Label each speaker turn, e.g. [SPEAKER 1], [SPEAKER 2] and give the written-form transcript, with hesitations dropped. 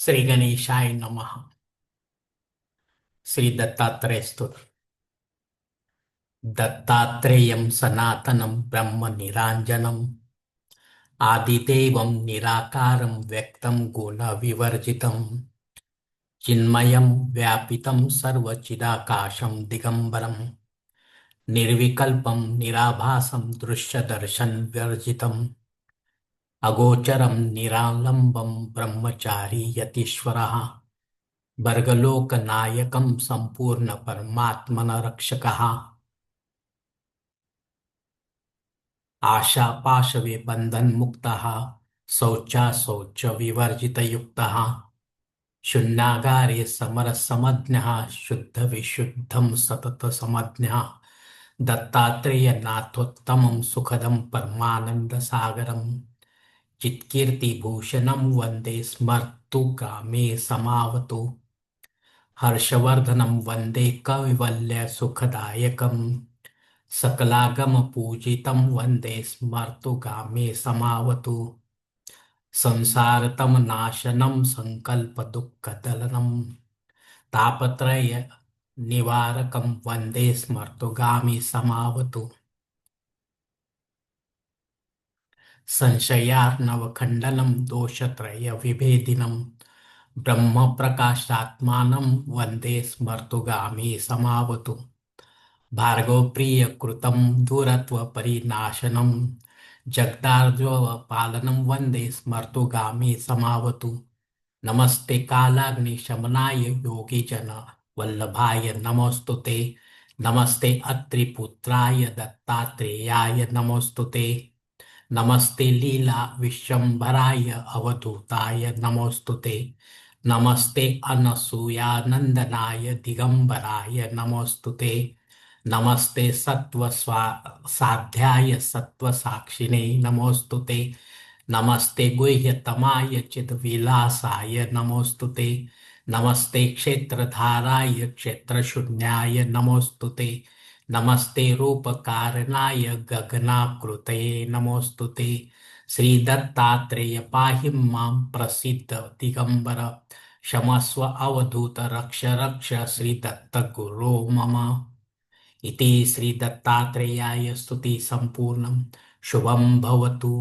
[SPEAKER 1] श्री गणेशाय नमः। श्री दत्तात्रेय स्तुति। दत्तात्रेयं सनातनं ब्रह्म निरांजनम् आदिदेवं निराकारं व्यक्तं गुणविवर्जितम् चिन्मयं व्यापितं सर्वचिदाकाशं दिगंबरं निर्विकल्पं निराभासं दृश्यदर्शनविवर्जितम् अगोचरं निरालंबं ब्रह्मचारी यतीश्वरः वर्गलोकनायकं सम्पूर्ण परमात्मन रक्षकः आशापाशविबन्धनमुक्तः शौच विवर्जितयुक्तः शून्यागारे समरसमज्ञः शुद्धविशुद्धं सततसमज्ञः दत्तात्रेयनाथोत्तमं सुखदं परमानन्दसागरं चित्कीर्तिभूषणं वन्दे स्मर्तुकामे समावतु हर्षवर्धनं वन्दे कविवल्यसुखदायकम् सकलागमपूजितं वन्दे स्मर्तुगामे समावतु संसारतमनाशनं सङ्कल्पदुःखदलनं तापत्रयनिवारकं वन्दे स्मर्तुगामे समावतु संशयार्णवखण्डनं दोषत्रयविभेदिनं ब्रह्मप्रकाशात्मानं वन्दे स्मर्तुगामे समावतु भार्गवप्रियकृतं दूरत्वपरिनाशनं जगदार्जवपालनं वन्दे स्मर्तुगामे समावतु नमस्ते कालाग्निशमनाय योगीजन वल्लभाय नमोऽस्तुते नमस्ते अत्रिपुत्राय दत्तात्रेयाय नमोऽस्तुते नमस्ते लीला विश्वम्भराय अवधूताय नमोऽस्तुते नमस्ते अनसूयानन्दनाय दिगंबराय नमोऽस्तुते नमस्ते साध्याय सत्वसाक्षिणे नमोऽस्तुते नमस्ते गुह्यतमाय चिद्विलासाय नमोऽस्तुते नमस्ते क्षेत्रधाराय क्षेत्रशून्याय नमोऽस्तुते नमस्ते रूपकारणाय गगनाकृतये नमोऽस्तुते श्री दत्तात्रेय पाहि मां प्रसीद दिगंबर क्षमस्व अवधूत रक्ष रक्ष श्री दत्त गुरो मम इति श्री दत्तात्रेयाय स्तुति संपूर्णं शुभं भवतु।